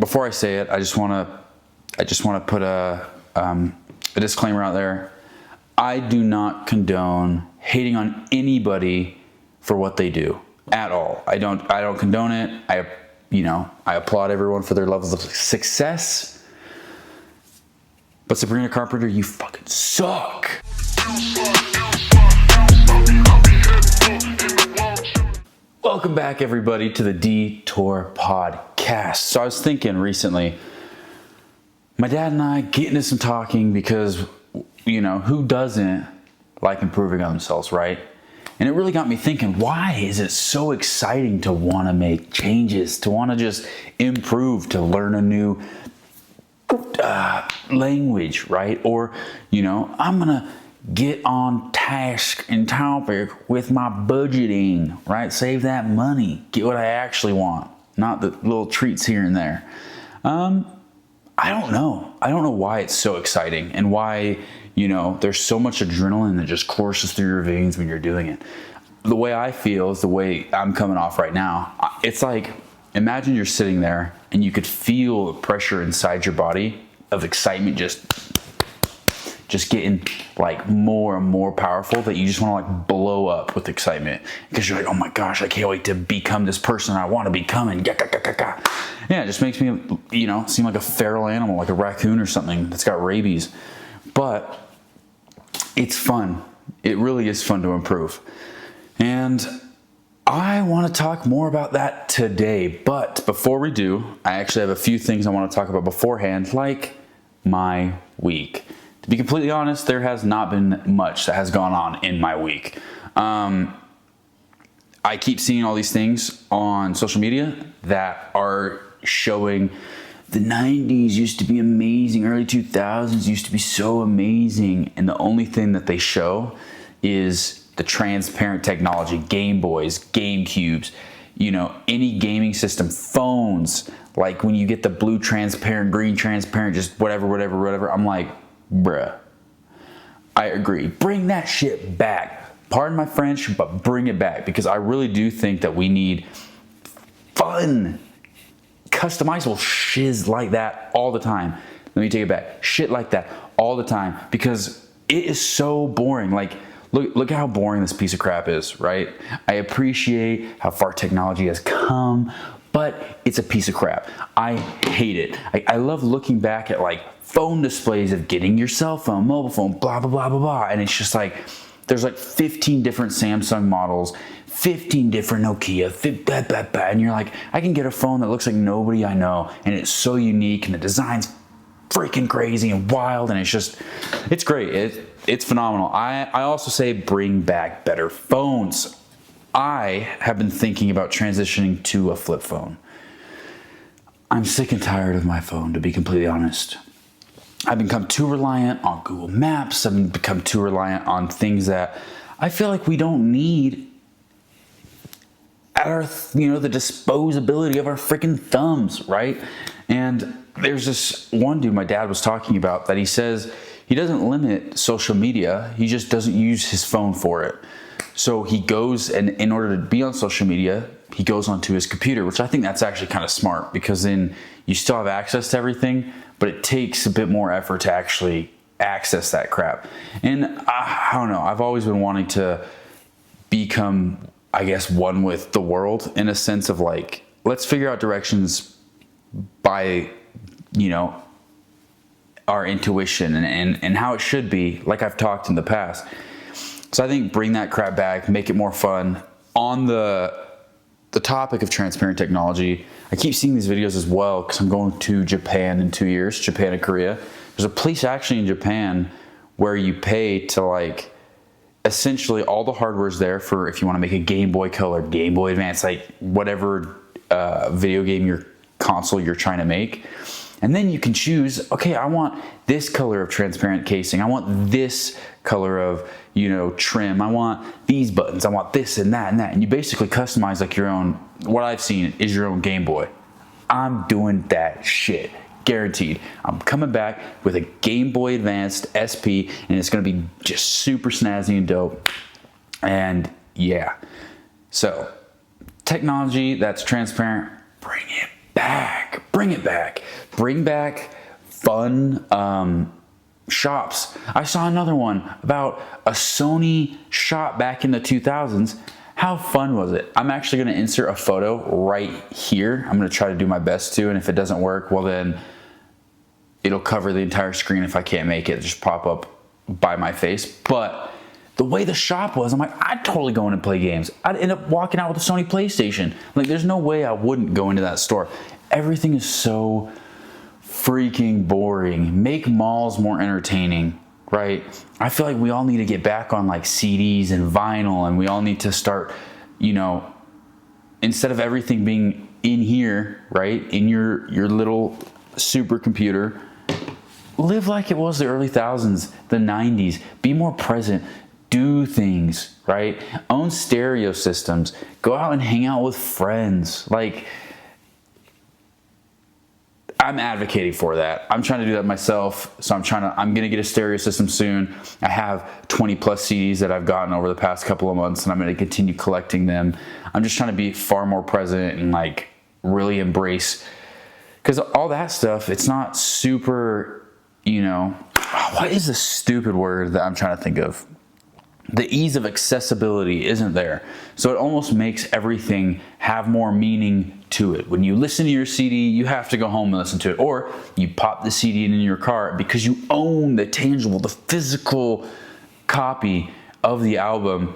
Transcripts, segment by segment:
before I say it, I just want to put a disclaimer out there. I do not condone hating on anybody for what they do at all. I don't condone it. I applaud everyone for their levels of success. But Sabrina Carpenter, you fucking suck. Welcome back, everybody, to the Detour Podcast. So I was thinking recently, my dad and I get into some talking because, who doesn't like improving on themselves, right? And it really got me thinking, why is it so exciting to want to make changes, to want to just improve, to learn a new language, right? Or, I'm going to get on task and topic with my budgeting, right? Save that money, get what I actually want, not the little treats here and there. I don't know why it's so exciting and why, there's so much adrenaline that just courses through your veins when you're doing it. The way I feel is the way I'm coming off right now. It's like, imagine you're sitting there and you could feel the pressure inside your body of excitement just getting like more and more powerful, that you just want to like blow up with excitement because you're like, oh my gosh, I can't wait to become this person I want to become. And yeah, it just makes me, seem like a feral animal, like a raccoon or something that's got rabies. But it's fun. It really is fun to improve. And I want to talk more about that today. But before we do, I actually have a few things I want to talk about beforehand, like my week. To be completely honest, there has not been much that has gone on in my week. I keep seeing all these things on social media that are showing the 90s used to be amazing, early 2000s used to be so amazing, and the only thing that they show is the transparent technology, Game Boys, Game Cubes, any gaming system, phones, like when you get the blue transparent, green transparent, just whatever. I'm like, bruh, I agree. Bring that shit back. Pardon my French, but bring it back, because I really do think that we need fun, customizable shiz like that all the time. Let me take it back. Shit like that all the time, because it is so boring. Like, look how boring this piece of crap is, right? I appreciate how far technology has come, but it's a piece of crap. I hate it. I love looking back at like phone displays of getting your cell phone, mobile phone, blah, blah, blah, blah, blah. And it's just like, there's like 15 different Samsung models, 15 different Nokia, and you're like, I can get a phone that looks like nobody I know, and it's so unique, and the design's freaking crazy and wild, and it's great. It's phenomenal. I also say bring back better phones. I have been thinking about transitioning to a flip phone. I'm sick and tired of my phone, to be completely honest. I've become too reliant on Google Maps. I've become too reliant on things that I feel like we don't need at our, the disposability of our freaking thumbs, right? And there's this one dude my dad was talking about that he says he doesn't limit social media. He just doesn't use his phone for it. So he goes, and in order to be on social media, he goes onto his computer, which I think that's actually kind of smart, because then you still have access to everything, but it takes a bit more effort to actually access that crap. And I don't know, I've always been wanting to become, I guess, one with the world, in a sense of like, let's figure out directions by, our intuition and how it should be, like I've talked in the past. So I think bring that crap back, make it more fun. On the topic of transparent technology, I keep seeing these videos as well, because I'm going to Japan in 2 years, Japan and Korea. There's a place actually in Japan where you pay to like, essentially all the hardware's there for if you want to make a Game Boy Color, Game Boy Advance, like whatever video game console you're trying to make. And then you can choose, okay, I want this color of transparent casing. I want this color of, trim. I want these buttons. I want this and that and that. And you basically customize like your own, what I've seen is your own Game Boy. I'm doing that shit. Guaranteed. I'm coming back with a Game Boy Advanced SP, and it's going to be just super snazzy and dope. And yeah. So, technology that's transparent, bring it back. Bring it back. Bring back fun shops. I saw another one about a Sony shop back in the 2000s. How fun was it? I'm actually going to insert a photo right here. I'm going to try to do my best to, and if it doesn't work, well then it'll cover the entire screen. If I can't make it, just pop up by my face. But the way the shop was, I'm like, I'd totally go in and play games. I'd end up walking out with a Sony PlayStation. Like, there's no way I wouldn't go into that store. Everything is so freaking boring. Make malls more entertaining, right? I feel like we all need to get back on like CDs and vinyl, and we all need to start, instead of everything being in here, right, in your little supercomputer, live like it was the early thousands, the 90s. Be more present. Do things, right? Own stereo systems. Go out and hang out with friends. Like, I'm advocating for that. I'm trying to do that myself. So I'm going to get a stereo system soon. I have 20 plus CDs that I've gotten over the past couple of months, and I'm going to continue collecting them. I'm just trying to be far more present and like really embrace, because all that stuff, it's not super, what is the stupid word that I'm trying to think of? The ease of accessibility isn't there. So it almost makes everything have more meaning to it. When you listen to your CD, you have to go home and listen to it. Or you pop the CD in your car because you own the tangible, the physical copy of the album.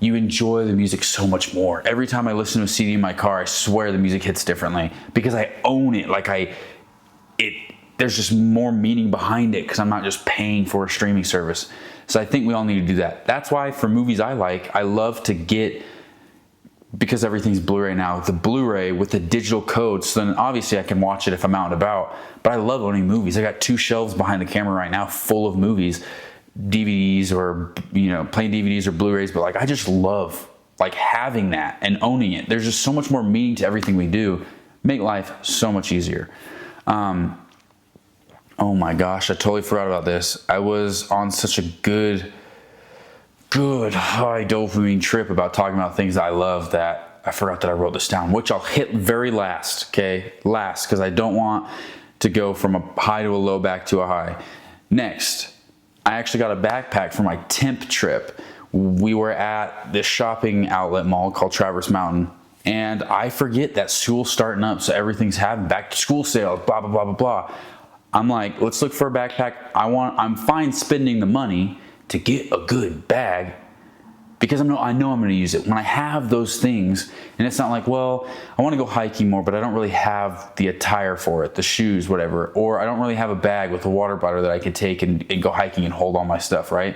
You enjoy the music so much more. Every time I listen to a CD in my car, I swear the music hits differently because I own it. There's just more meaning behind it because I'm not just paying for a streaming service. So I think we all need to do that. That's why for movies I love to get, because everything's Blu-ray now, the Blu-ray with the digital code. So then obviously I can watch it if I'm out and about. But I love owning movies. I got 2 shelves behind the camera right now full of movies, DVDs or, plain DVDs or Blu-rays. But like, I just love like having that and owning it. There's just so much more meaning to everything we do. Make life so much easier. Oh my gosh, I totally forgot about this. I was on such a good high dopamine trip about talking about things I love that I forgot that I wrote this down, which I'll hit very last, okay? Last, because I don't want to go from a high to a low back to a high. Next, I actually got a backpack for my temp trip. We were at this shopping outlet mall called Traverse Mountain, and I forget that school's starting up, so everything's having back to school sales, blah, blah, blah, blah, blah. I'm like, let's look for a backpack. I'm fine spending the money to get a good bag because I know I'm going to use it. When I have those things, and it's not like, well, I want to go hiking more, but I don't really have the attire for it, the shoes, whatever. Or I don't really have a bag with a water bottle that I could take and go hiking and hold all my stuff, right?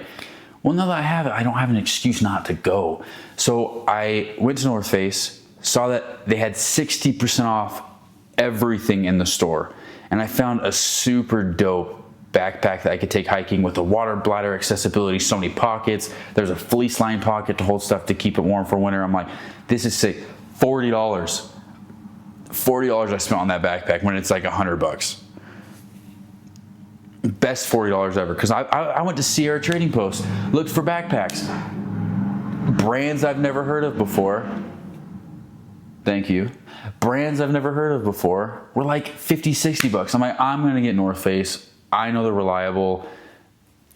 Well, now that I have it, I don't have an excuse not to go. So I went to North Face, saw that they had 60% off everything in the store. And I found a super dope backpack that I could take hiking with a water bladder accessibility, so many pockets. There's a fleece lined pocket to hold stuff to keep it warm for winter. I'm like, this is sick. $40. $40 I spent on that backpack when it's like $100. Best $40 ever. Because I went to Sierra Trading Post, looked for backpacks. Brands I've never heard of before. Thank you. Brands I've never heard of before were like $50, $60. I'm like, I'm going to get North Face. I know they're reliable.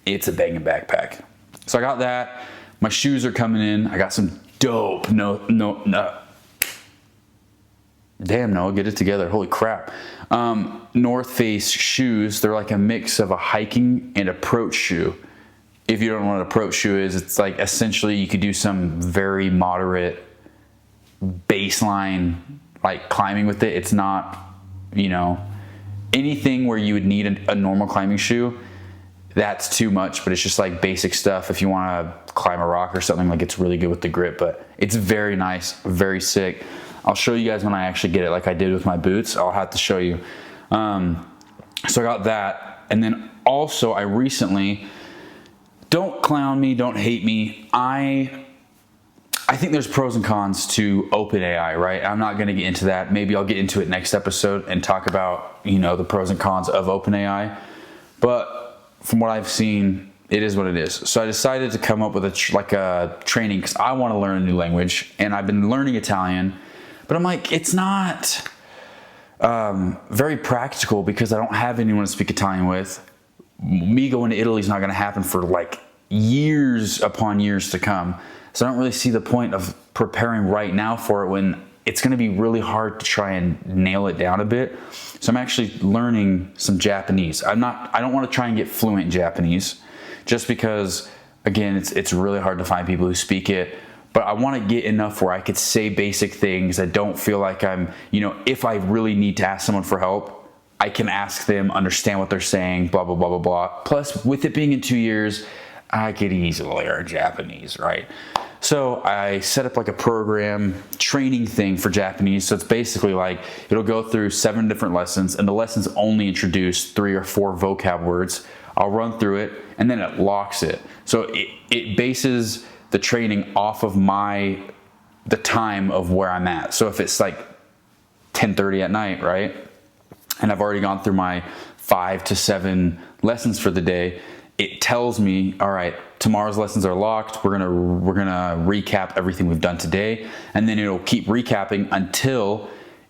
It's a banging backpack. So I got that. My shoes are coming in. I got some dope. No. Damn, no, get it together. Holy crap. North Face shoes. They're like a mix of a hiking and approach shoe. If you don't know what an approach shoe is, it's like essentially you could do some very moderate baseline like climbing with it. It's not, anything where you would need a normal climbing shoe, that's too much, but it's just like basic stuff. If you want to climb a rock or something, like it's really good with the grip, but it's very nice, very sick. I'll show you guys when I actually get it, like I did with my boots. I'll have to show you. So I got that. And then also I recently, don't clown me, don't hate me. I think there's pros and cons to OpenAI, right? I'm not going to get into that. Maybe I'll get into it next episode and talk about, the pros and cons of OpenAI. But from what I've seen, it is what it is. So I decided to come up with a training because I want to learn a new language, and I've been learning Italian, but I'm like, it's not very practical because I don't have anyone to speak Italian with. Me going to Italy is not going to happen for like years upon years to come. So I don't really see the point of preparing right now for it when it's going to be really hard to try and nail it down a bit. So I'm actually learning some Japanese. I don't want to try and get fluent in Japanese just because, again, it's really hard to find people who speak it. But I want to get enough where I could say basic things. I don't feel like I'm, if I really need to ask someone for help, I can ask them, understand what they're saying, blah, blah, blah, blah, blah. Plus, with it being in 2 years, I could easily learn Japanese, right? So I set up like a program training thing for Japanese. So it's basically like it'll go through 7 different lessons, and the lessons only introduce 3 or 4 vocab words. I'll run through it, and then it locks it. So it bases the training off of the time of where I'm at. So if it's like 10:30 at night, right? And I've already gone through my 5 to 7 lessons for the day, it tells me, all right, tomorrow's lessons are locked. We're gonna recap everything we've done today, and then it'll keep recapping until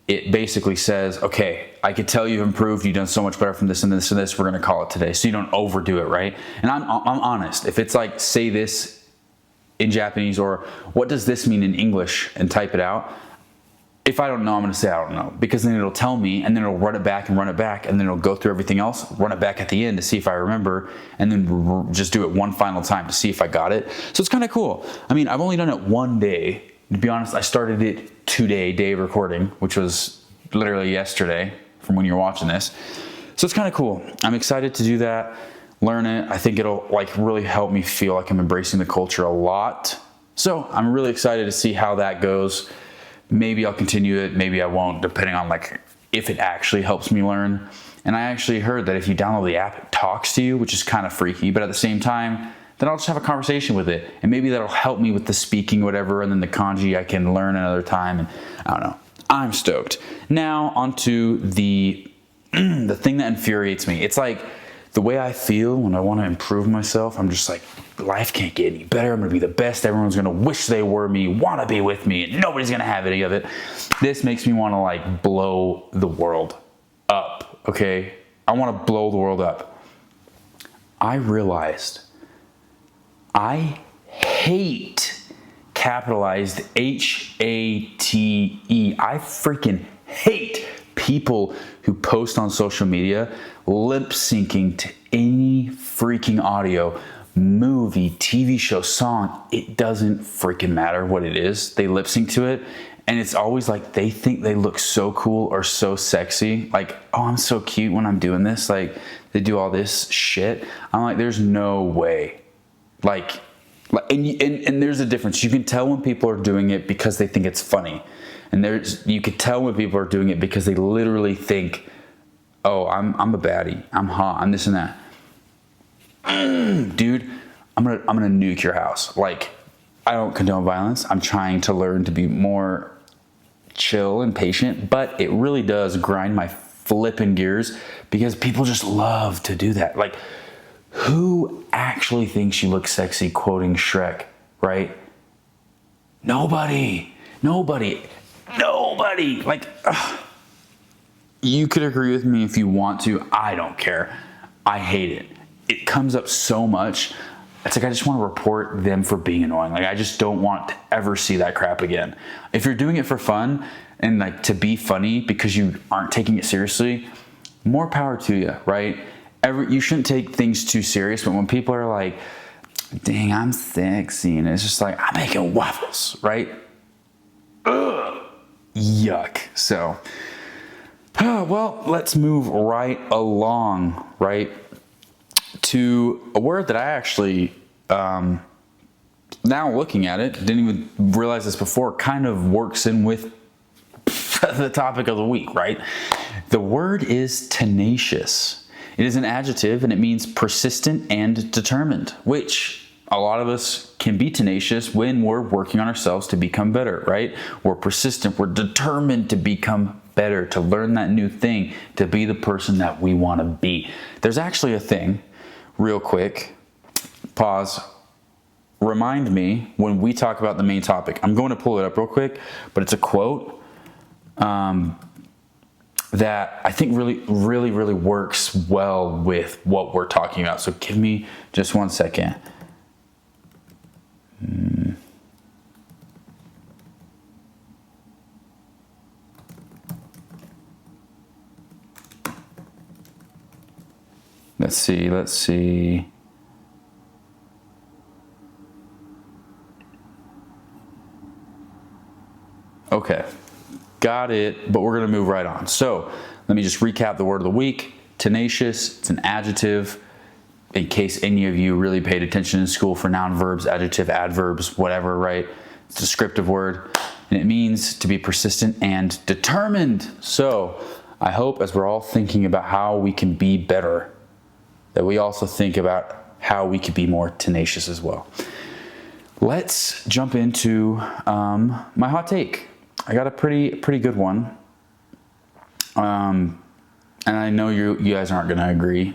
it basically says, okay, I could tell you've improved. You've done so much better from this and this and this. We're gonna call it today, so you don't overdo it, right? And I'm honest. If it's like, say this in Japanese, or what does this mean in English, and type it out. If I don't know, I'm going to say I don't know, because then it'll tell me, and then it'll run it back, and then it'll go through everything else, run it back at the end to see if I remember, and then just do it one final time to see if I got it. So it's kind of cool. I mean, I've only done it one day. To be honest, I started it day of recording, which was literally yesterday from when you're watching this. So it's kind of cool. I'm excited to do that, learn it. I think it'll like really help me feel like I'm embracing the culture a lot. So I'm really excited to see how that goes. Maybe I'll continue it, maybe I won't, depending on like if it actually helps me learn. And I actually heard that if you download the app, it talks to you, which is kind of freaky, but at the same time, then I'll just have a conversation with it. And maybe that'll help me with the speaking, whatever, and then the kanji I can learn another time. And I don't know. I'm stoked. Now onto the thing that infuriates me. It's like the way I feel when I want to improve myself. I'm just like, life can't get any better. I'm going to be the best. Everyone's going to wish they were me, want to be with me, and nobody's going to have any of it. This makes me want to like blow the world up, okay? I want to blow the world up. I realized I hate capitalized HATE. I freaking hate people who post on social media lip syncing to any freaking audio, movie, TV show, song. It doesn't freaking matter what it is. They lip sync to it, and it's always like they think they look so cool or so sexy. Like, oh, I'm so cute when I'm doing this. Like, they do all this shit. I'm like, there's no way. And there's a difference. You can tell when people are doing it because they think it's funny. And you could tell when people are doing it because they literally think, oh, I'm a baddie, I'm hot, I'm this and that. Dude, I'm gonna nuke your house. Like, I don't condone violence. I'm trying to learn to be more chill and patient, but it really does grind my flipping gears because people just love to do that. Like, who actually thinks you look sexy quoting Shrek, right? Nobody. Like, you could agree with me if you want to. I don't care. I hate it. It comes up so much. It's like I just want to report them for being annoying. Like, I just don't want to ever see that crap again. If you're doing it for fun and like to be funny because you aren't taking it seriously, more power to you, right? You shouldn't take things too serious, but when people are like, dang, I'm sexy, and it's just like, I'm making waffles, right? Ugh. Yuck. So, well, let's move right along, right, to a word that I actually, now looking at it, didn't even realize this before, kind of works in with the topic of the week, right? The word is tenacious. It is an adjective, and it means persistent and determined, which a lot of us can be tenacious when we're working on ourselves to become better, right? We're persistent. We're determined to become better, to learn that new thing, to be the person that we want to be. There's actually a thing, real quick, pause, remind me when we talk about the main topic. I'm going to pull it up real quick, but it's a quote. that I think really works well with what we're talking about. So give me just 1 second. Let's see. Okay, got it, but we're gonna move right on. So let me just recap the word of the week. Tenacious, it's an adjective. In case any of you really paid attention in school for noun, verbs, adjective, adverbs, whatever, right? It's a descriptive word, and it means to be persistent and determined. So I hope as we're all thinking about how we can be better, that we also think about how we could be more tenacious as well. Let's jump into my hot take. I got a pretty good one. And I know you guys aren't gonna agree.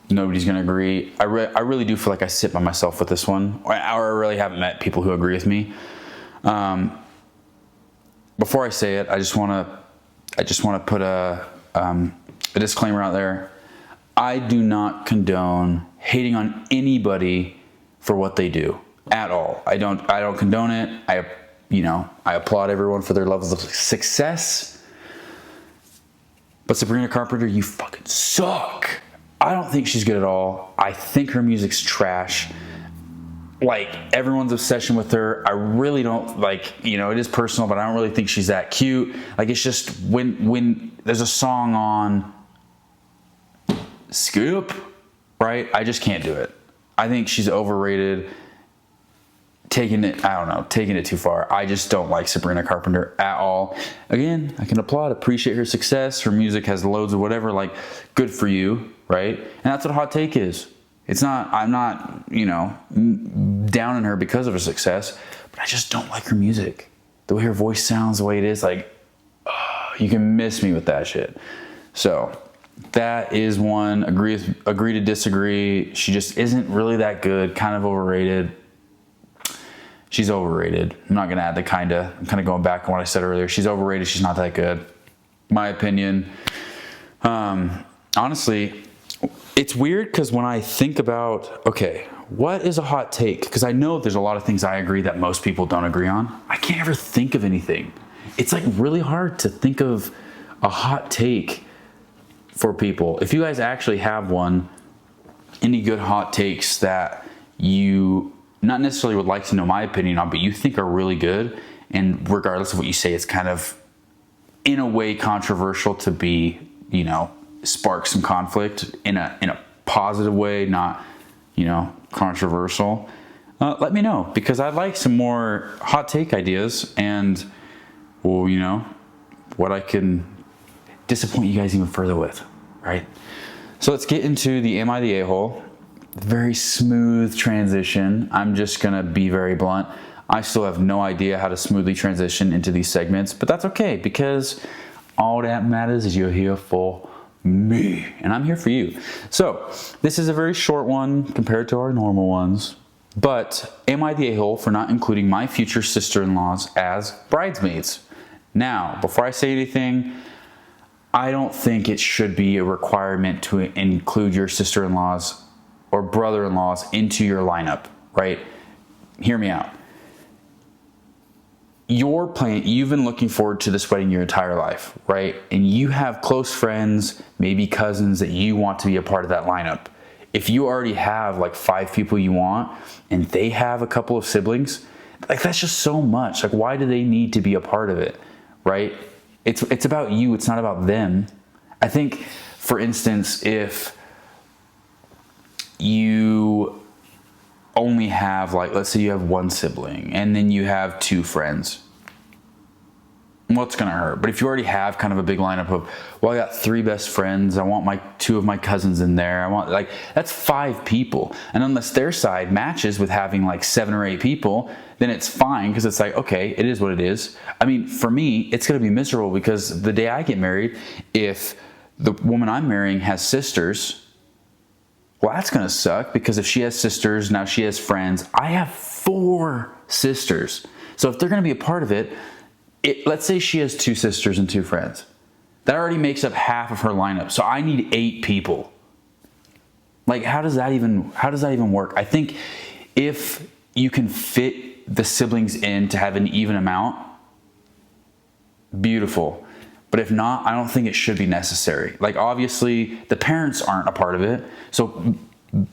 Nobody's gonna agree. I really do feel like I sit by myself with this one, or I really haven't met people who agree with me. Before I say it, I just wanna put a disclaimer out there. I do not condone hating on anybody for what they do at all. I don't condone it. I applaud everyone for their levels of success. But Sabrina Carpenter, you fucking suck. I don't think she's good at all. I think her music's trash. Like, everyone's obsession with her. I really don't, it is personal, but I don't really think she's that cute. Like, it's just when there's a song on, skip, right? I just can't do it. I think she's overrated. Taking it too far. I just don't like Sabrina Carpenter at all. Again, I can appreciate her success. Her music has loads of whatever, good for you, right? And that's what a hot take is. I'm not, down on her because of her success, but I just don't like her music. The way her voice sounds, the way it is, you can miss me with that shit. So that is one. Agree to disagree. She just isn't really that good, kind of overrated. She's overrated. I'm not going to add the kinda. I'm kind of going back on what I said earlier. She's overrated. She's not that good. My opinion. Honestly, it's weird because when I think about, okay, what is a hot take? Because I know there's a lot of things I agree that most people don't agree on. I can't ever think of anything. It's really hard to think of a hot take for people. If you guys actually have one, any good hot takes that you not necessarily would like to know my opinion on, but you think are really good, and regardless of what you say, it's kind of in a way controversial to be, spark some conflict in a positive way, not, controversial. Let me know, because I'd like some more hot take ideas, and what I can disappoint you guys even further with, right? So let's get into the Am I the A-hole? Very smooth transition. I'm just gonna be very blunt. I still have no idea how to smoothly transition into these segments, but that's okay, because all that matters is you're here for me, and I'm here for you. So this is a very short one compared to our normal ones, but am I the a-hole for not including my future sister-in-laws as bridesmaids? Now, before I say anything, I don't think it should be a requirement to include your sister-in-laws or brother-in-laws into your lineup, right? Hear me out. You've been looking forward to this wedding your entire life, right? And you have close friends, maybe cousins, that you want to be a part of that lineup. If you already have 5 people you want, and they have a couple of siblings, that's just so much. Why do they need to be a part of it, right? It's about you, it's not about them. I think, for instance, if you only have let's say you have 1 sibling and then you have 2 friends, what's gonna hurt? But if you already have kind of a big lineup of, I got 3 best friends, I want 2 of my cousins in there, I want that's 5 people. And unless their side matches with having 7 or 8 people, then it's fine, because it's okay, it is what it is. I mean, for me, it's gonna be miserable, because the day I get married, if the woman I'm marrying has sisters, well, that's going to suck, because if she has sisters, now she has friends. I have 4 sisters. So if they're going to be a part of it, let's say she has 2 sisters and 2 friends. That already makes up half of her lineup. So I need 8 people. Like, how does that even work? I think if you can fit the siblings in to have an even amount, beautiful. But if not, I don't think it should be necessary. Like, obviously, the parents aren't a part of it. So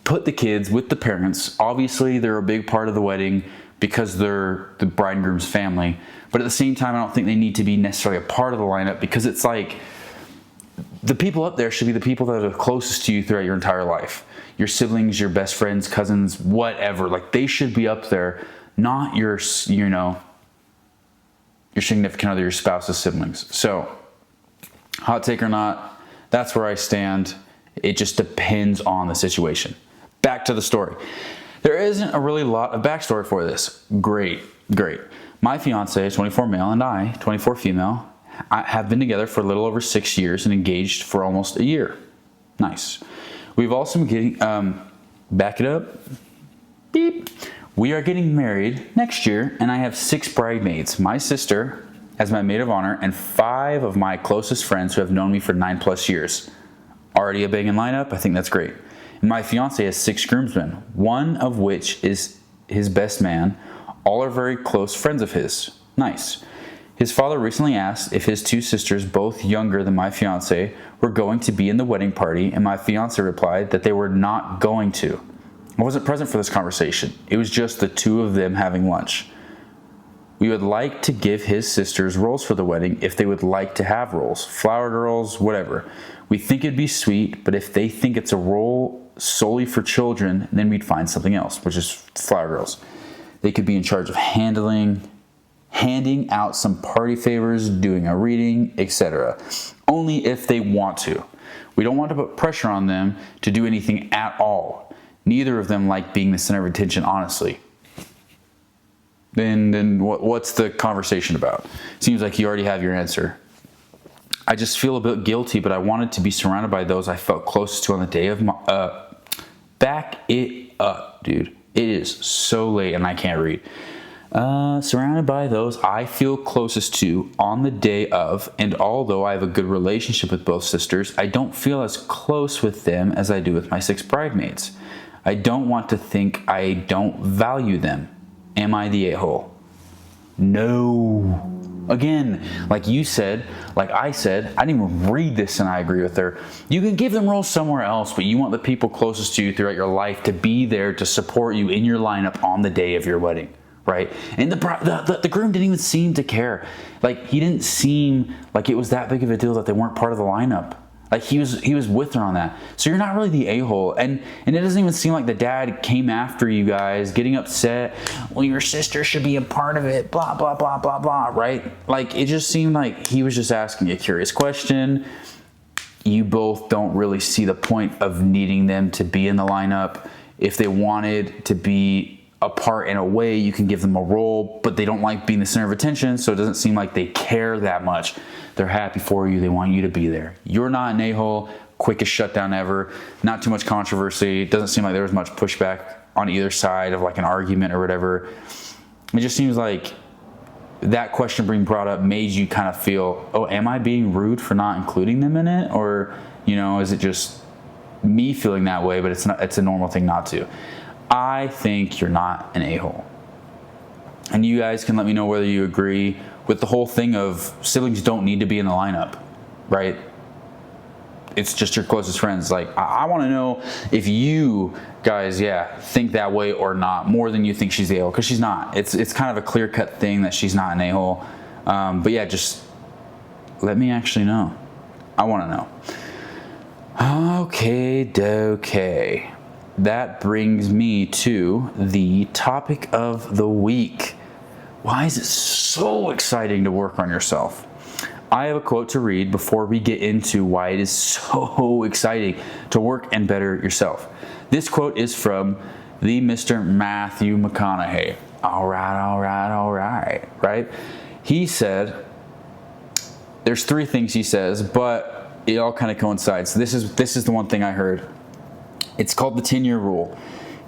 put the kids with the parents. Obviously, they're a big part of the wedding because they're the bride and groom's family. But at the same time, I don't think they need to be necessarily a part of the lineup, because it's like the people up there should be the people that are closest to you throughout your entire life. Your siblings, your best friends, cousins, whatever. Like, they should be up there, not your significant other, your spouse's siblings. So, hot take or not, that's where I stand. It just depends on the situation. Back to the story. There isn't a really lot of backstory for this. Great. My fiance, 24 male, and I, 24 female, have been together for a little over 6 years and engaged for almost a year. Nice. We've also been getting, back it up, beep. We are getting married next year, and I have 6 bridesmaids. My sister as my maid of honor, and 5 of my closest friends who have known me for 9+ years. Already a banging lineup. I think that's great. And my fiance has 6 groomsmen, one of which is his best man. All are very close friends of his. Nice. His father recently asked if his 2 sisters, both younger than my fiance, were going to be in the wedding party, and my fiance replied that they were not going to. I wasn't present for this conversation. It was just the 2 of them having lunch. We would like to give his sisters roles for the wedding if they would like to have roles. Flower girls, whatever. We think it'd be sweet, but if they think it's a role solely for children, then we'd find something else, which is flower girls. They could be in charge of handing out some party favors, doing a reading, etc. Only if they want to. We don't want to put pressure on them to do anything at all. Neither of them like being the center of attention, honestly. Then what's the conversation about? Seems like you already have your answer. I just feel a bit guilty, but I wanted to be surrounded by those I felt closest to on the day of my... back it up, dude. It is so late and I can't read. Surrounded by those I feel closest to on the day of, and although I have a good relationship with both sisters, I don't feel as close with them as I do with my 6 bridesmaids. I don't want to think I don't value them. Am I the a-hole? No. Again, like you said, like I said, I didn't even read this and I agree with her. You can give them roles somewhere else, but you want the people closest to you throughout your life to be there to support you in your lineup on the day of your wedding, right? And the groom didn't even seem to care. Like, he didn't seem like it was that big of a deal that they weren't part of the lineup. Like, he was with her on that. So you're not really the a-hole. And it doesn't even seem like the dad came after you guys, getting upset. Well, your sister should be a part of it, blah, blah, blah, blah, blah, right? Like, it just seemed like he was just asking a curious question. You both don't really see the point of needing them to be in the lineup. If they wanted to be a part in a way, you can give them a role, but they don't like being the center of attention, so it doesn't seem like they care that much. They're happy for you. They want you to be there. You're not an a-hole. Quickest shutdown ever. Not too much controversy. It doesn't seem like there was much pushback on either side of like an argument or whatever. It just seems like that question being brought up made you kind of feel, oh, am I being rude for not including them in it? Or, is it just me feeling that way, but it's a normal thing not to. I think you're not an a-hole. And you guys can let me know whether you agree with the whole thing of siblings don't need to be in the lineup, right? It's just your closest friends. Like, I want to know if you guys, think that way or not, more than you think she's the a-hole, because she's not. It's kind of a clear-cut thing that she's not an a-hole. But yeah, just let me actually know. I want to know. Okay. That brings me to the topic of the week. Why is it so exciting to work on yourself? I have a quote to read before we get into why it is so exciting to work and better yourself. This quote is from the Mr. Matthew McConaughey. All right. He said, there's 3 things he says, but it all kind of coincides. This is the one thing I heard. It's called the 10-year rule.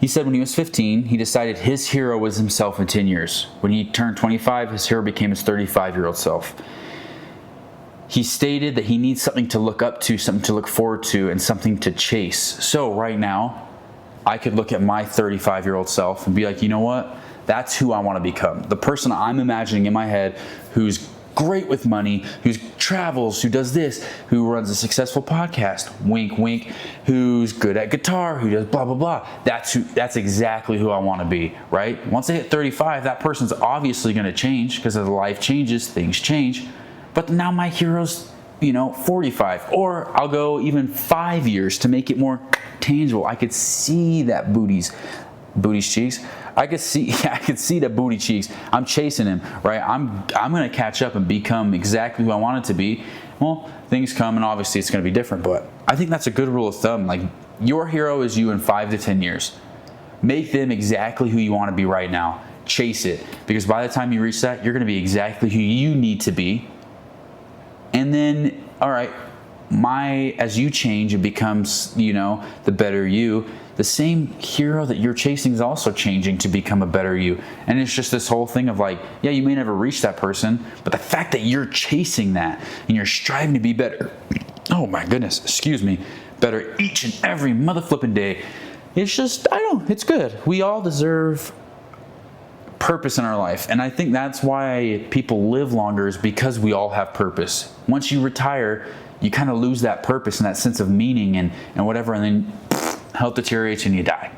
He said when he was 15, he decided his hero was himself in 10 years. When he turned 25, his hero became his 35-year-old self. he stated that he needs something to look up to, something to look forward to, and something to chase. So right now, I could look at my 35-year-old self and be like, you know what? That's who I want to become. The person I'm imagining in my head who's great with money, who travels, who does this, who runs a successful podcast, wink, wink, who's good at guitar, who does blah, blah, blah. That's exactly who I want to be, right? Once I hit 35, that person's obviously going to change because as life changes, things change. But now my hero's, 45, or I'll go even 5 years to make it more tangible. I could see that booty's cheeks. I could see the booty cheeks. I'm chasing him, right? I'm going to catch up and become exactly who I want it to be. Well, things come and obviously it's going to be different, but I think that's a good rule of thumb. Like, your hero is you in 5 to 10 years. Make them exactly who you want to be right now. Chase it, because by the time you reach that, you're going to be exactly who you need to be. And then, all right, as you change, it becomes, the better you. The same hero that you're chasing is also changing to become a better you. And it's just this whole thing of like, yeah, you may never reach that person, but the fact that you're chasing that and you're striving to be better, oh my goodness, better each and every mother flipping day. It's just, it's good. We all deserve purpose in our life. And I think that's why people live longer, is because we all have purpose. Once you retire, you kind of lose that purpose and that sense of meaning and whatever, and then health deteriorates and you die.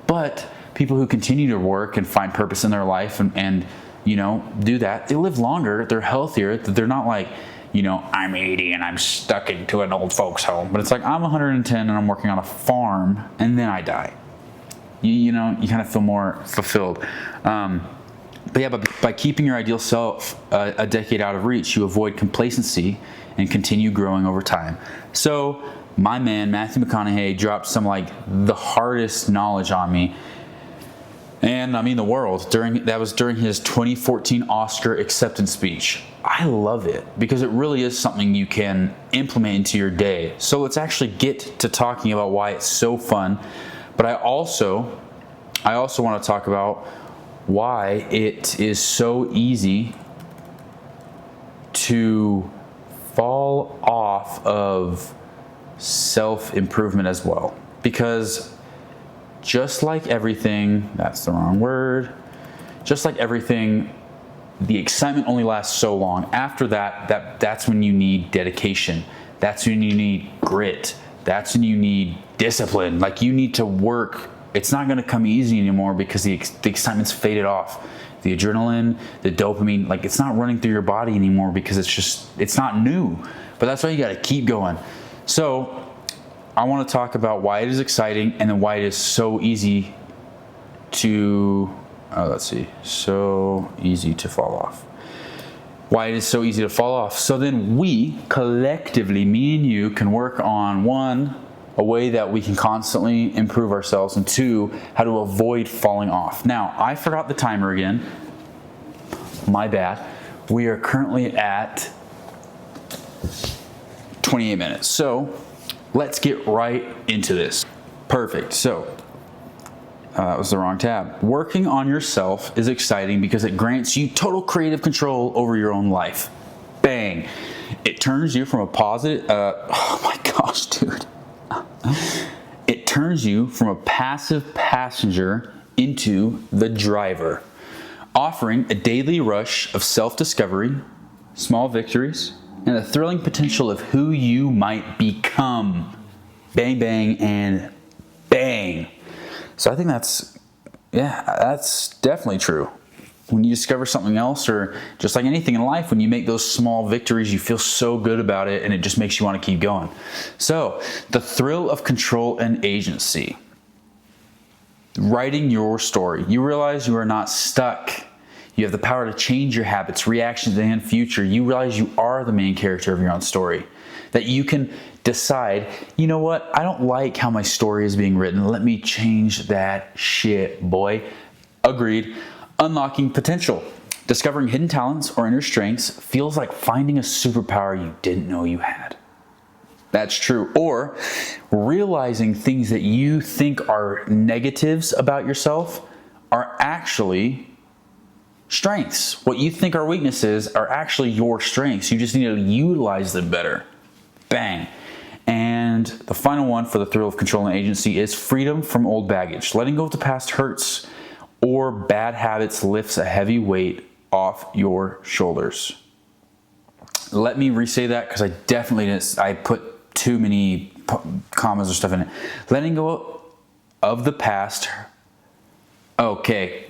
But people who continue to work and find purpose in their life and do that, they live longer, they're healthier, they're not like, I'm 80 and I'm stuck into an old folks home. But it's like, I'm 110 and I'm working on a farm and then I die. You kind of feel more fulfilled. But by keeping your ideal self a decade out of reach, you avoid complacency and continue growing over time. So my man, Matthew McConaughey, dropped some the hardest knowledge on me. And I mean the world. That was during his 2014 Oscar acceptance speech. I love it because it really is something you can implement into your day. So let's actually get to talking about why it's so fun. But I also want to talk about why it is so easy to fall off of self-improvement as well. Because just like everything, that's the wrong word, just like everything, the excitement only lasts so long. After that's when you need dedication. That's when you need grit. That's when you need discipline. You need to work. It's not going to come easy anymore because the excitement's faded off. The adrenaline, the dopamine, it's not running through your body anymore because it's not new. But that's why you got to keep going. So I want to talk about why it is exciting and then why it is so easy to, so easy to fall off. Why it is so easy to fall off. So then we collectively, me and you, can work on one, a way that we can constantly improve ourselves, and two, how to avoid falling off. Now, I forgot the timer again. My bad. We are currently at 28 minutes. So let's get right into this. Perfect. So that was the wrong tab. Working on yourself is exciting because it grants you total creative control over your own life. Bang. It turns you from a positive, oh my gosh, dude. It turns you from a passive passenger into the driver, offering a daily rush of self-discovery, small victories, and the thrilling potential of who you might become. Bang, bang, and bang. So I think that's definitely true. When you discover something else, or just like anything in life, when you make those small victories, you feel so good about it and it just makes you want to keep going. So the thrill of control and agency. Writing your story. You realize you are not stuck. You have the power to change your habits, reactions, and future. You realize you are the main character of your own story. That you can decide, you know what? I don't like how my story is being written. Let me change that shit, boy. Agreed. Unlocking potential. Discovering hidden talents or inner strengths feels like finding a superpower you didn't know you had. That's true. Or realizing things that you think are negatives about yourself are actually strengths. What you think are weaknesses are actually your strengths. You just need to utilize them better. Bang. And the final one for the thrill of control and agency is freedom from old baggage. Letting go of the past hurts or bad habits lifts a heavy weight off your shoulders. Let me re-say that because I definitely didn't. I put too many commas or stuff in it. Letting go of the past. Okay.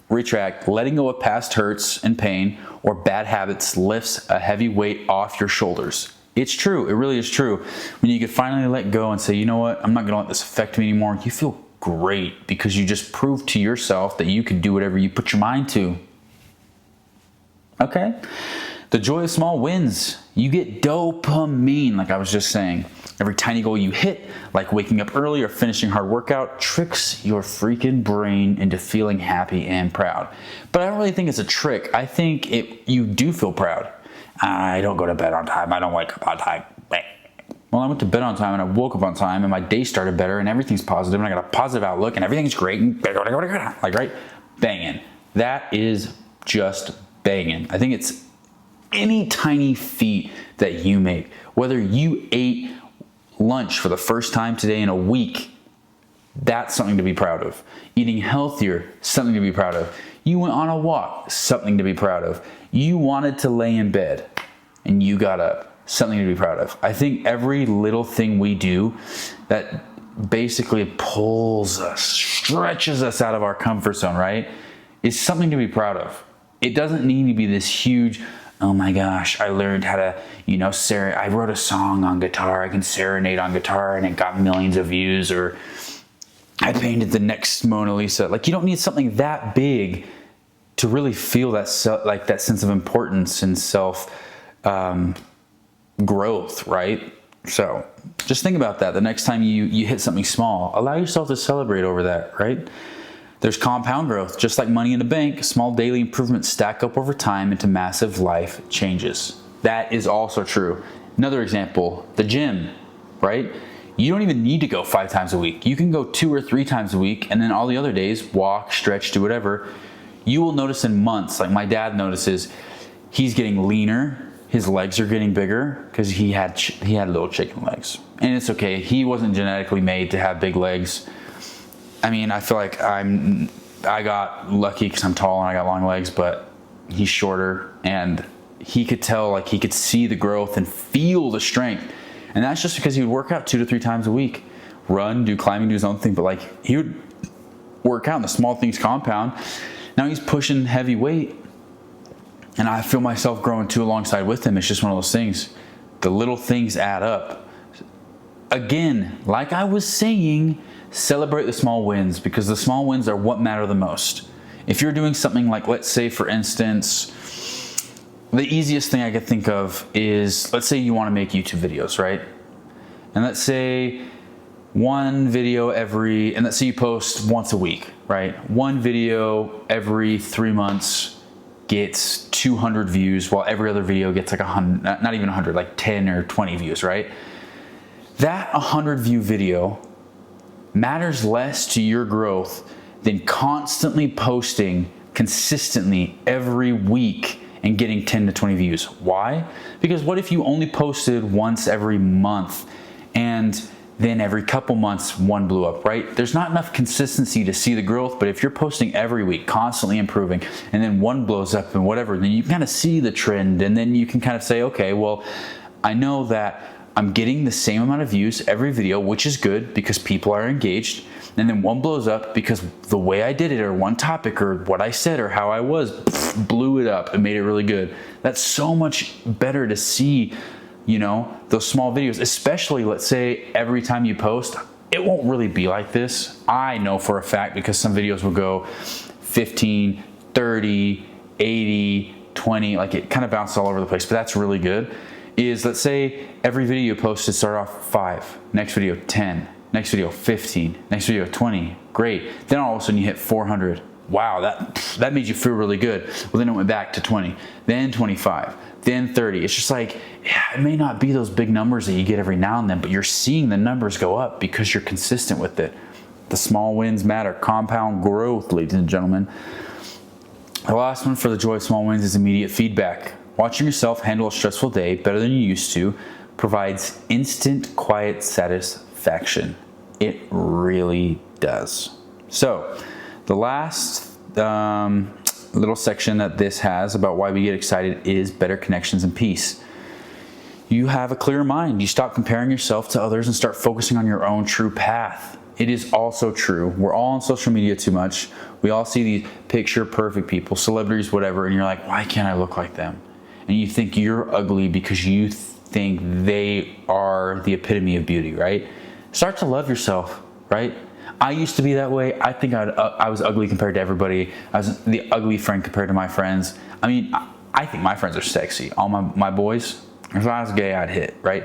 Retract. Letting go of past hurts and pain or bad habits lifts a heavy weight off your shoulders. It's true. It really is true. When you can finally let go and say, you know what, I'm not going to let this affect me anymore. You feel great because you just proved to yourself that you can do whatever you put your mind to. Okay? The joy of small wins. You get dopamine, like I was just saying. Every tiny goal you hit, like waking up early or finishing hard workout, tricks your freaking brain into feeling happy and proud. But I don't really think it's a trick. I think you do feel proud. I don't go to bed on time. I don't wake up on time. Well, I went to bed on time and I woke up on time and my day started better and everything's positive and I got a positive outlook and everything's great and like, right? Banging. That is just banging. I think it's any tiny feat that you make. Whether you ate lunch for the first time today in a week, that's something to be proud of. Eating healthier, something to be proud of. You went on a walk, something to be proud of. You wanted to lay in bed and you got up, something to be proud of. I think every little thing we do that basically pulls us, stretches us out of our comfort zone, right, is something to be proud of. It doesn't need to be this huge, oh my gosh, I learned how to, I wrote a song on guitar, I can serenade on guitar and it got millions of views, or I painted the next Mona Lisa. Like, you don't need something that big to really feel that sense of importance and self growth, right? So just think about that. The next time you hit something small, allow yourself to celebrate over that, right? There's compound growth. Just like money in the bank, small daily improvements stack up over time into massive life changes. That is also true. Another example, the gym, right? You don't even need to go 5 times a week. You can go 2 or 3 times a week, and then all the other days, walk, stretch, do whatever. You will notice in months, like my dad notices, he's getting leaner. His legs are getting bigger because he had little chicken legs. And it's okay. He wasn't genetically made to have big legs. I mean, I feel like I got lucky because I'm tall and I got long legs, but he's shorter, and he could tell, like, he could see the growth and feel the strength. And that's just because he would work out 2 to 3 times a week, run, do climbing, do his own thing. But like, he would work out and the small things compound. Now he's pushing heavy weight and I feel myself growing too alongside with him. It's just one of those things. The little things add up. Again, like I was saying, celebrate the small wins, because the small wins are what matter the most. If you're doing something like, let's say for instance, the easiest thing I could think of is, let's say you want to make YouTube videos, right? And let's say one video and let's say you post once a week, right? One video every 3 months gets 200 views, while every other video gets like 100, not even 100, like 10 or 20 views, right? That 100 view video matters less to your growth than constantly posting consistently every week and getting 10 to 20 views. Why? Because what if you only posted once every month and then every couple months one blew up, right? There's not enough consistency to see the growth, but if you're posting every week, constantly improving, and then one blows up and whatever, then you can kind of see the trend, and then you can kind of say, okay, well, I know that I'm getting the same amount of views every video, which is good because people are engaged. And then one blows up because the way I did it, or one topic, or what I said, or how I was, blew it up and made it really good. That's so much better to see, those small videos, especially, let's say, every time you post. It won't really be like this. I know for a fact, because some videos will go 15, 30, 80, 20, like it kind of bounces all over the place, but that's really good. Is, let's say every video you posted start off 5, next video 10, next video 15, next video 20, great. Then all of a sudden you hit 400. Wow, that made you feel really good. Well, then it went back to 20, then 25, then 30. It's just like, it may not be those big numbers that you get every now and then, but you're seeing the numbers go up because you're consistent with it. The small wins matter. Compound growth, ladies and gentlemen. The last one for the joy of small wins is immediate feedback. Watching yourself handle a stressful day better than you used to provides instant, quiet satisfaction. It really does. So, the last little section that this has about why we get excited is better connections and peace. You have a clearer mind. You stop comparing yourself to others and start focusing on your own true path. It is also true. We're all on social media too much. We all see these picture perfect people, celebrities, whatever, and you're like, why can't I look like them? And you think you're ugly because you think they are the epitome of beauty, right? Start to love yourself, right? I used to be that way. I think I was ugly compared to everybody. I was the ugly friend compared to my friends. I mean, I think my friends are sexy. All my boys, if I was gay, I'd hit, right?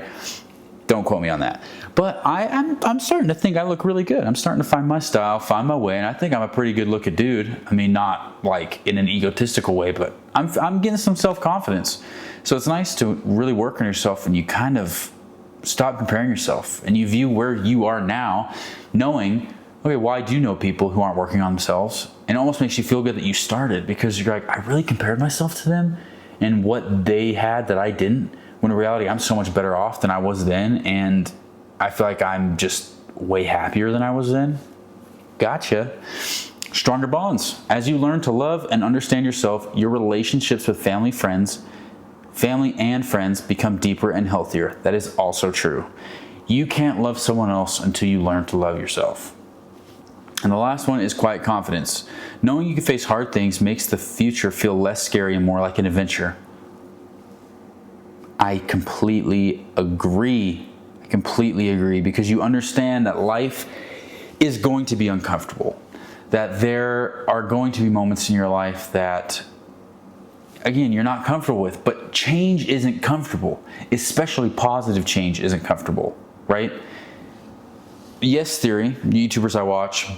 Don't quote me on that. But I'm starting to think I look really good. I'm starting to find my style, find my way, and I think I'm a pretty good looking dude. I mean, not like in an egotistical way, but I'm getting some self-confidence. So it's nice to really work on yourself, and you kind of stop comparing yourself, and you view where you are now, knowing, okay, well, I do know people who aren't working on themselves, and it almost makes you feel good that you started, because you're like, I really compared myself to them and what they had that I didn't, when in reality, I'm so much better off than I was then, and I feel like I'm just way happier than I was then. Gotcha. Stronger bonds. As you learn to love and understand yourself, your relationships with family and friends become deeper and healthier. That is also true. You can't love someone else until you learn to love yourself. And the last one is quiet confidence. Knowing you can face hard things makes the future feel less scary and more like an adventure. I completely agree, because you understand that life is going to be uncomfortable, that there are going to be moments in your life that, again, you're not comfortable with, but change isn't comfortable, especially positive change isn't comfortable, right? Yes Theory, YouTubers I watch,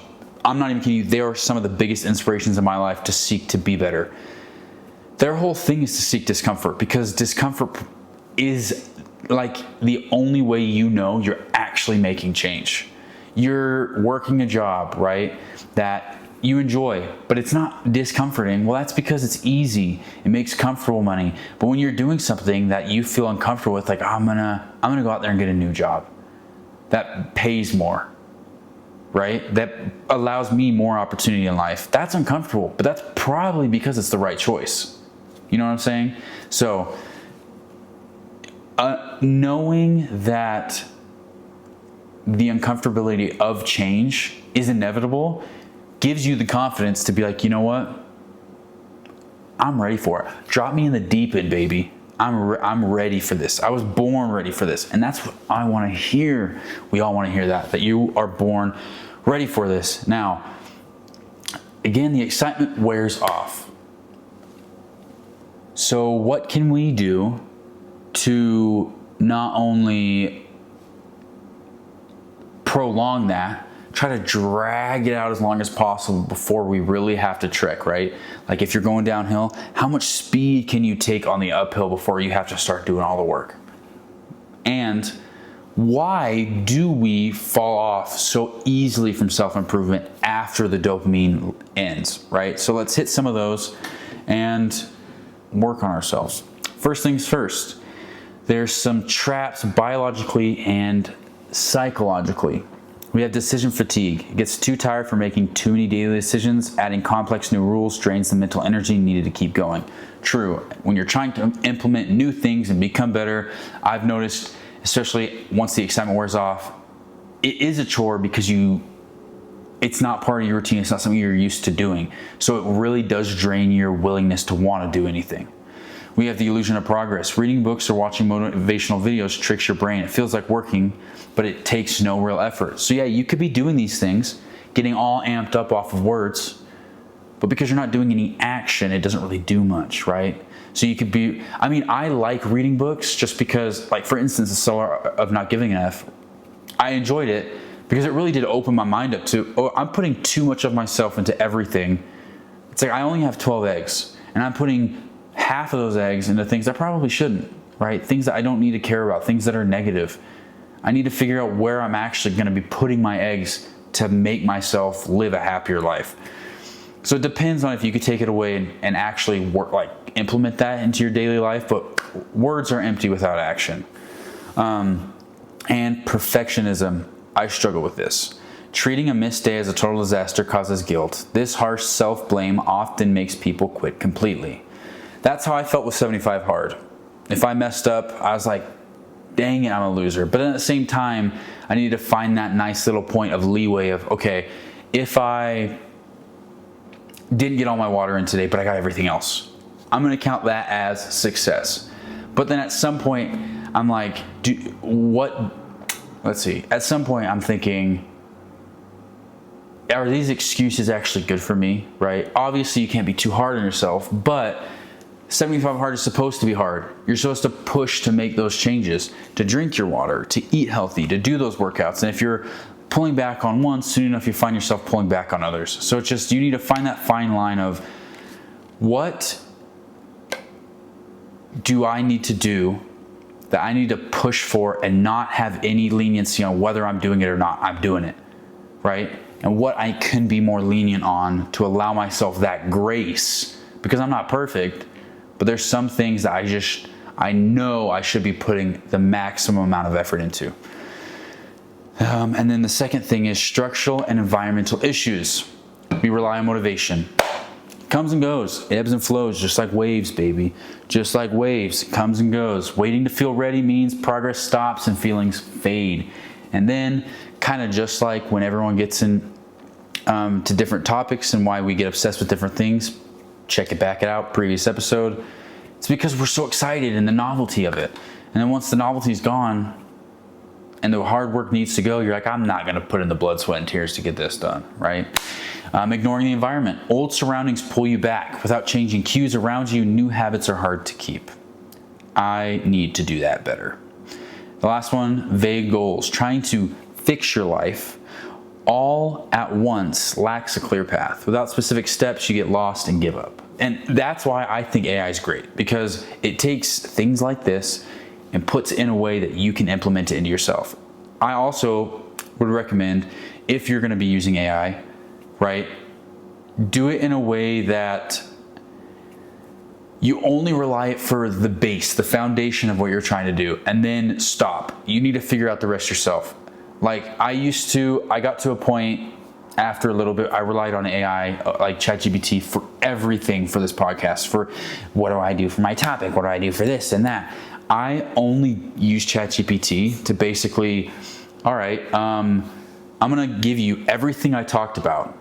I'm not even kidding you, they are some of the biggest inspirations in my life to seek to be better. Their whole thing is to seek discomfort, because discomfort is like the only way you know you're actually making change. You're working a job, right, that you enjoy, but it's not discomforting. Well, that's because it's easy. It makes comfortable money. But when you're doing something that you feel uncomfortable with, like I'm gonna go out there and get a new job that pays more, right? That allows me more opportunity in life. That's uncomfortable, but that's probably because it's the right choice. You know what I'm saying? So, knowing that the uncomfortability of change is inevitable gives you the confidence to be like, you know what? I'm ready for it. Drop me in the deep end, baby. I'm ready for this. I was born ready for this. And that's what I want to hear. We all want to hear that you are born ready for this. Now, again, the excitement wears off. So what can we do to not only prolong that, try to drag it out as long as possible before we really have to trek, right? Like if you're going downhill, how much speed can you take on the uphill before you have to start doing all the work? And why do we fall off so easily from self-improvement after the dopamine ends, right? So let's hit some of those and work on ourselves. First things first, there's some traps biologically and psychologically. We have decision fatigue. It gets too tired from making too many daily decisions. Adding complex new rules drains the mental energy needed to keep going. True. When you're trying to implement new things and become better, I've noticed, especially once the excitement wears off, it is a chore because it's not part of your routine. It's not something you're used to doing. So it really does drain your willingness to want to do anything. We have the illusion of progress. Reading books or watching motivational videos tricks your brain. It feels like working, but it takes no real effort. So yeah, you could be doing these things, getting all amped up off of words, but because you're not doing any action, it doesn't really do much, right? So you could be, I like reading books just because, like for instance, The Soul of Not Giving an F, I enjoyed it because it really did open my mind up to, I'm putting too much of myself into everything. It's like I only have 12 eggs, and I'm putting half of those eggs into things I probably shouldn't, right? Things that I don't need to care about, things that are negative. I need to figure out where I'm actually going to be putting my eggs to make myself live a happier life. So it depends on if you could take it away and actually work, like implement that into your daily life, but words are empty without action. And perfectionism, I struggle with this. Treating a missed day as a total disaster causes guilt. This harsh self-blame often makes people quit completely. That's how I felt with 75 hard. If I messed up, I was like, dang it, I'm a loser. But at the same time, I needed to find that nice little point of leeway of, okay, if I didn't get all my water in today, but I got everything else, I'm going to count that as success. But then at some point, I'm like, at some point I'm thinking, are these excuses actually good for me, right? Obviously you can't be too hard on yourself, but 75 hard is supposed to be hard. You're supposed to push to make those changes, to drink your water, to eat healthy, to do those workouts. And if you're pulling back on one, soon enough you find yourself pulling back on others. So it's just, you need to find that fine line of what do I need to do that I need to push for and not have any leniency on whether I'm doing it or not. I'm doing it, right? And what I can be more lenient on to allow myself that grace, because I'm not perfect, but there's some things that I know I should be putting the maximum amount of effort into. And then the second thing is structural and environmental issues. We rely on motivation. It comes and goes, it ebbs and flows, just like waves, baby. Just like waves, it comes and goes. Waiting to feel ready means progress stops and feelings fade. And then, kind of just like when everyone gets in to different topics and why we get obsessed with different things, check it back out, previous episode. It's because we're so excited in the novelty of it. And then once the novelty's gone and the hard work needs to go, you're like, I'm not going to put in the blood, sweat, and tears to get this done, right? Ignoring the environment. Old surroundings pull you back. Without changing cues around you, new habits are hard to keep. I need to do that better. The last one, vague goals. Trying to fix your life all at once lacks a clear path. Without specific steps, you get lost and give up. And that's why I think AI is great, because it takes things like this and puts it in a way that you can implement it into yourself. I also would recommend, if you're going to be using AI, right, do it in a way that you only rely it for the base, the foundation of what you're trying to do, and then stop. You need to figure out the rest yourself. Like I got to a point after a little bit, I relied on AI, like ChatGPT, for everything for this podcast. For what do I do for my topic? What do I do for this and that? I only use ChatGPT to basically, all right, I'm gonna give you everything I talked about.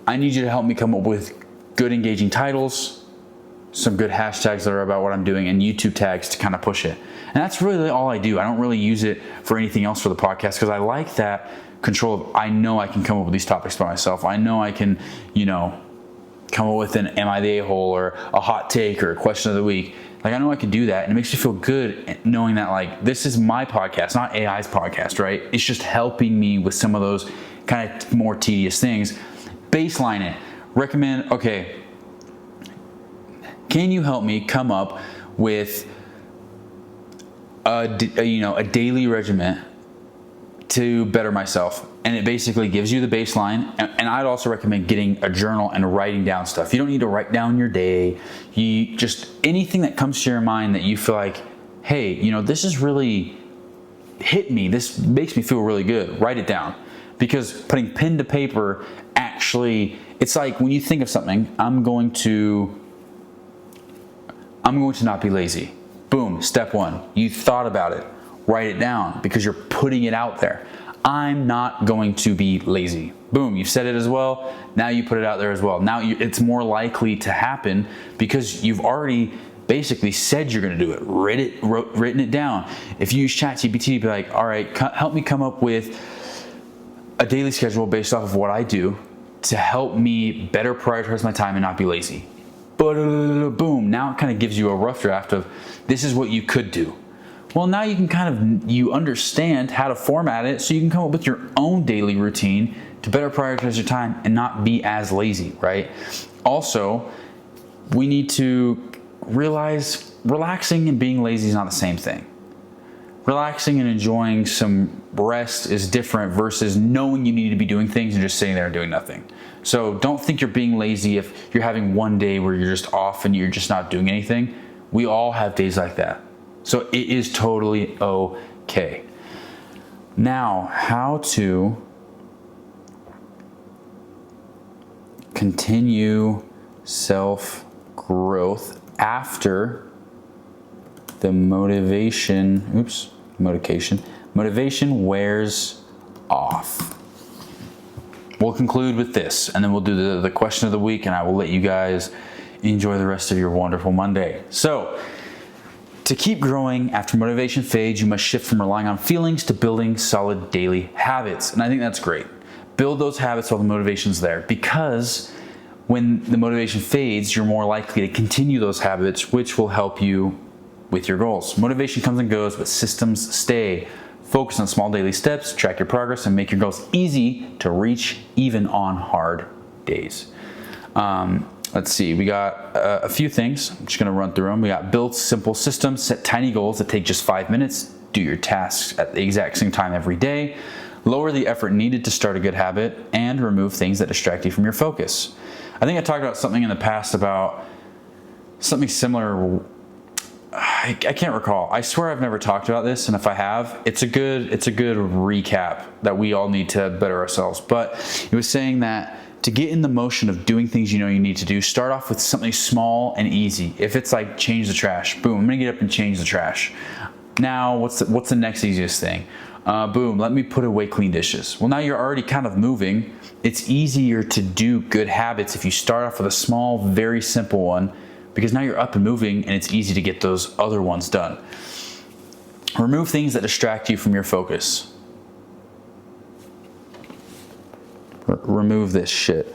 I need you to help me come up with good engaging titles, some good hashtags that are about what I'm doing, and YouTube tags to kind of push it. And that's really all I do. I don't really use it for anything else for the podcast, because I like that control of, I know I can come up with these topics by myself. I know I can, come up with an am I the a-hole or a hot take or a question of the week. Like I know I can do that, and it makes me feel good knowing that like this is my podcast, not AI's podcast, right? It's just helping me with some of those kind of more tedious things. Baseline it. Recommend, okay, can you help me come up with a daily regimen to better myself? And it basically gives you the baseline. And I'd also recommend getting a journal and writing down stuff. You don't need to write down your day. You just, anything that comes to your mind that you feel like, hey, this is really hit me. This makes me feel really good. Write it down. Because putting pen to paper, actually, it's like when you think of something, I'm going to not be lazy. Boom, step one. You thought about it. Write it down, because you're putting it out there. I'm not going to be lazy. Boom, you said it as well. Now you put it out there as well. Now it's more likely to happen because you've already basically said you're going to do it, written it down. If you use ChatGPT, be like, all right, help me come up with a daily schedule based off of what I do to help me better prioritize my time and not be lazy. Boom, now it kind of gives you a rough draft of this is what you could do. Well, now you can you understand how to format it so you can come up with your own daily routine to better prioritize your time and not be as lazy, right? Also, we need to realize relaxing and being lazy is not the same thing. relaxing and enjoying some rest is different versus knowing you need to be doing things and just sitting there and doing nothing. So don't think you're being lazy if you're having one day where you're just off and you're just not doing anything. We all have days like that. So it is totally okay. Now, how to continue self-growth after the motivation wears off. We'll conclude with this, and then we'll do the question of the week, and I will let you guys enjoy the rest of your wonderful Monday. So, to keep growing after motivation fades, you must shift from relying on feelings to building solid daily habits. And I think that's great. Build those habits while the motivation's there, because when the motivation fades, you're more likely to continue those habits, which will help you with your goals. Motivation comes and goes, but systems stay. Focus on small daily steps, track your progress, and make your goals easy to reach even on hard days. Let's see, we got a few things. I'm just gonna run through them. We got build simple systems, set tiny goals that take just 5 minutes, do your tasks at the exact same time every day, lower the effort needed to start a good habit, and remove things that distract you from your focus. I think I talked about something in the past about something similar. I can't recall. I swear I've never talked about this, and if I have, it's a good recap that we all need to better ourselves. But it was saying that to get in the motion of doing things you know you need to do, start off with something small and easy. If it's like change the trash, boom, I'm gonna get up and change the trash. Now, what's the next easiest thing? Boom, let me put away clean dishes. Well, now you're already kind of moving. It's easier to do good habits if you start off with a small, very simple one, because now you're up and moving and it's easy to get those other ones done. Remove things that distract you from your focus. Remove this shit.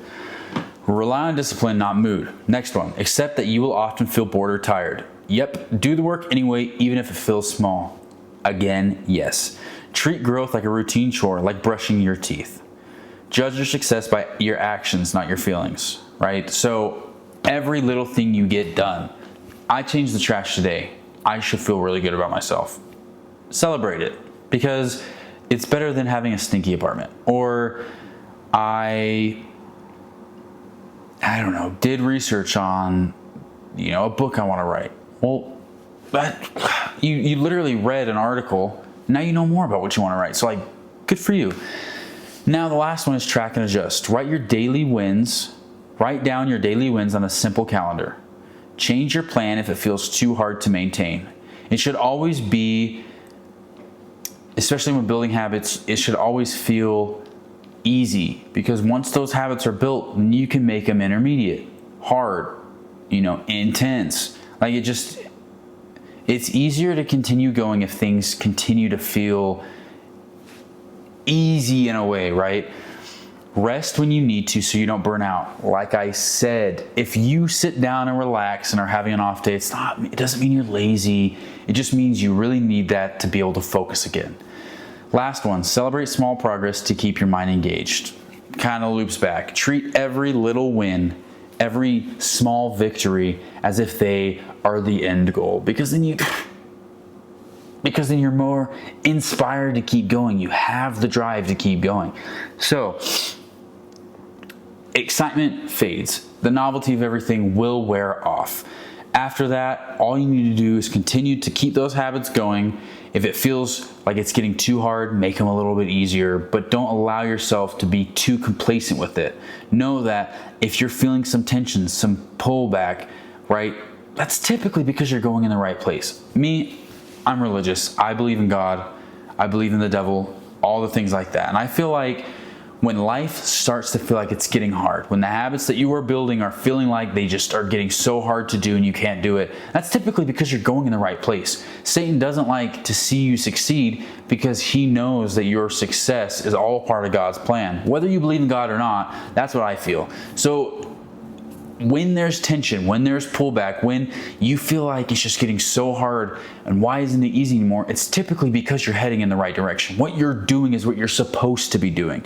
Rely on discipline, not mood. Next one, accept that you will often feel bored or tired. Yep, do the work anyway, even if it feels small. Again, yes. Treat growth like a routine chore, like brushing your teeth. Judge your success by your actions, not your feelings, right? So every little thing you get done. I changed the trash today. I should feel really good about myself. Celebrate it, because it's better than having a stinky apartment. Or I don't know, did research on, a book I want to write. Well, you literally read an article. Now you know more about what you want to write. So good for you. Now the last one is track and adjust. Write down your daily wins on a simple calendar. Change your plan if it feels too hard to maintain. It should always be, especially when building habits, it should always feel easy, because once those habits are built, you can make them intermediate, hard, intense. It's easier to continue going if things continue to feel easy in a way, right? Rest when you need to so you don't burn out. Like I said, if you sit down and relax and are having an off day, it doesn't mean you're lazy. It just means you really need that to be able to focus again. Last one, celebrate small progress to keep your mind engaged. Kind of loops back. Treat every little win, every small victory as if they are the end goal, because then you're more inspired to keep going. You have the drive to keep going. So, excitement fades. The novelty of everything will wear off. After that, all you need to do is continue to keep those habits going. If it feels like it's getting too hard, make them a little bit easier, but don't allow yourself to be too complacent with it. Know that if you're feeling some tension, some pullback, right, that's typically because you're going in the right place. Me, I'm religious. I believe in God. I believe in the devil, all the things like that. And I feel like when life starts to feel like it's getting hard, when the habits that you are building are feeling like they just are getting so hard to do and you can't do it, that's typically because you're going in the right place. Satan doesn't like to see you succeed because he knows that your success is all part of God's plan. Whether you believe in God or not, that's what I feel. So when there's tension, when there's pullback, when you feel like it's just getting so hard and why isn't it easy anymore, it's typically because you're heading in the right direction. What you're doing is what you're supposed to be doing.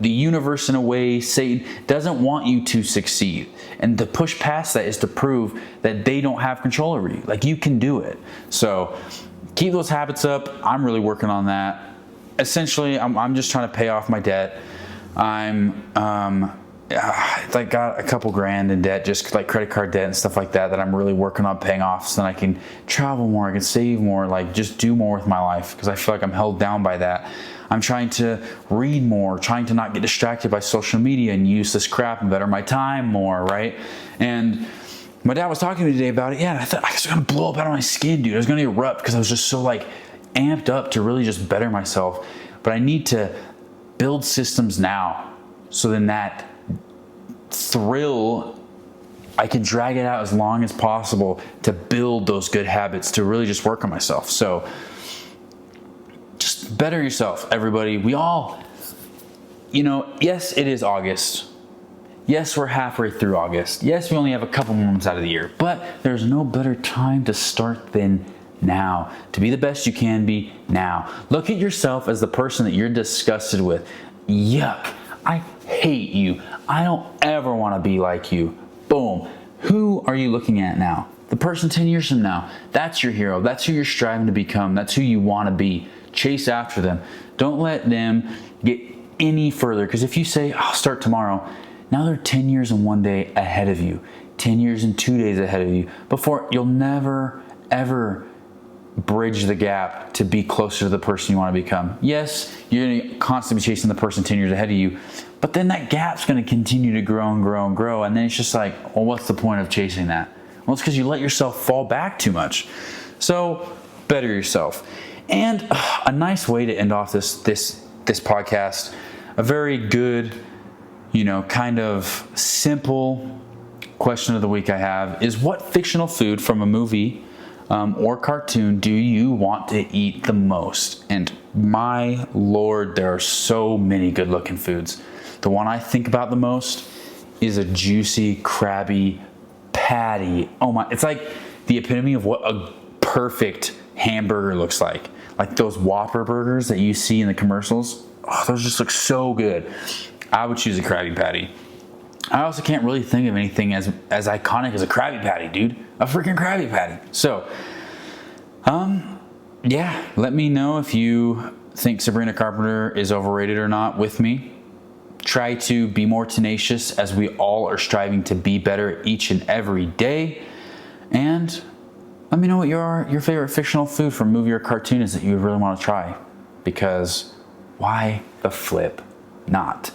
The universe, in a way, Satan doesn't want you to succeed. And to push past that is to prove that they don't have control over you. Like, you can do it. So keep those habits up. I'm really working on that. Essentially, I'm just trying to pay off my debt. I'm like got a couple grand in debt, just like credit card debt and stuff like that I'm really working on paying off, so then I can travel more, I can save more, like just do more with my life, because I feel like I'm held down by that. I'm trying to read more, trying to not get distracted by social media and use this crap and better my time more, right? And my dad was talking to me today about it. Yeah, and I thought I was gonna blow up out of my skin, dude. I was gonna erupt because I was just so like amped up to really just better myself. But I need to build systems now, so then that thrill, I can drag it out as long as possible to build those good habits, to really just work on myself. So just better yourself, everybody. We all, yes, it is August. Yes, we're halfway through August. Yes, we only have a couple more months out of the year, but there's no better time to start than now. To be the best you can be now. Look at yourself as the person that you're disgusted with. Yuck. I hate you. I don't ever want to be like you. Boom. Who are you looking at now? The person 10 years from now. That's your hero. That's who you're striving to become. That's who you want to be. Chase after them. Don't let them get any further. Because if you say, I'll start tomorrow, now they're 10 years and 1 day ahead of you. 10 years and 2 days ahead of you. Before, you'll never, ever bridge the gap to be closer to the person you want to become. Yes, you're going to constantly be chasing the person 10 years ahead of you, but then that gap's going to continue to grow and grow and grow. And then it's just like, well, what's the point of chasing that? Well, it's because you let yourself fall back too much. So better yourself. And a nice way to end off this podcast, a very good, kind of simple question of the week I have is, what fictional food from a movie or cartoon do you want to eat the most? And my Lord, there are so many good looking foods. The one I think about the most is a juicy, crabby patty. Oh my, it's like the epitome of what a perfect hamburger looks like. Like those Whopper burgers that you see in the commercials. Oh, those just look so good. I would choose a Krabby Patty. I also can't really think of anything as iconic as a Krabby Patty, dude. A freaking Krabby Patty. So, yeah, let me know if you think Sabrina Carpenter is overrated or not with me. Try to be more tenacious, as we all are striving to be better each and every day. And let me know what your favorite fictional food from movie or cartoon is that you really want to try. Because why the flip not?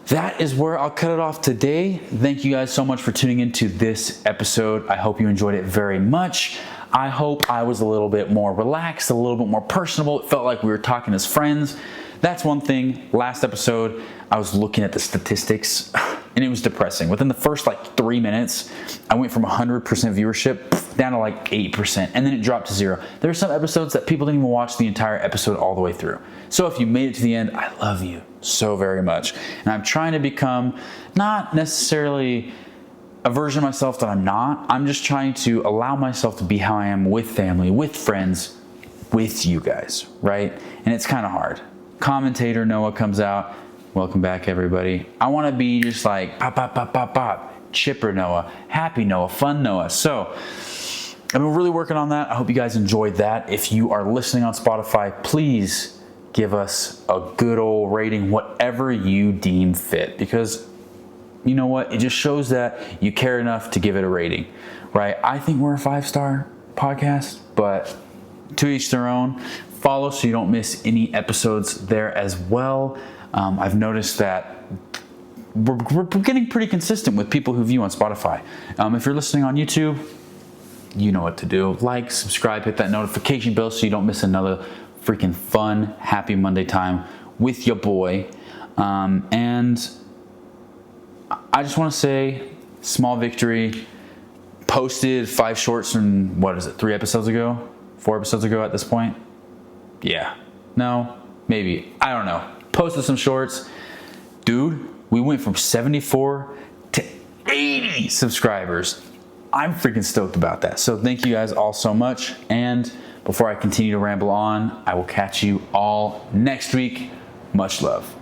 That is where I'll cut it off today. Thank you guys so much for tuning into this episode. I hope you enjoyed it very much. I hope I was a little bit more relaxed, a little bit more personable. It felt like we were talking as friends. That's one thing. Last episode, I was looking at the statistics and it was depressing. Within the first 3 minutes, I went from 100% viewership down to 8%, and then it dropped to 0. There are some episodes that people didn't even watch the entire episode all the way through. So if you made it to the end, I love you so very much. And I'm trying to become not necessarily a version of myself that I'm not. I'm just trying to allow myself to be how I am with family, with friends, with you guys, right? And it's kind of hard. Commentator Noah comes out. Welcome back, everybody. I want to be just like pop, pop, pop, pop, pop. Chipper Noah, happy Noah, fun Noah. So I've been really working on that. I hope you guys enjoyed that. If you are listening on Spotify, please give us a good old rating, whatever you deem fit, because you know what? It just shows that you care enough to give it a rating, right? I think we're a 5-star podcast, but to each their own. Follow so you don't miss any episodes there as well. I've noticed that we're getting pretty consistent with people who view on Spotify. If you're listening on YouTube, you know what to do. Like, subscribe, hit that notification bell so you don't miss another freaking fun, happy Monday time with your boy. And I just want to say, small victory. Posted 5 shorts from, 3 episodes ago? 4 episodes ago at this point? Yeah. No? Maybe. I don't know. Posted some shorts. Dude, we went from 74 to 80 subscribers. I'm freaking stoked about that. So thank you guys all so much. And before I continue to ramble on, I will catch you all next week. Much love.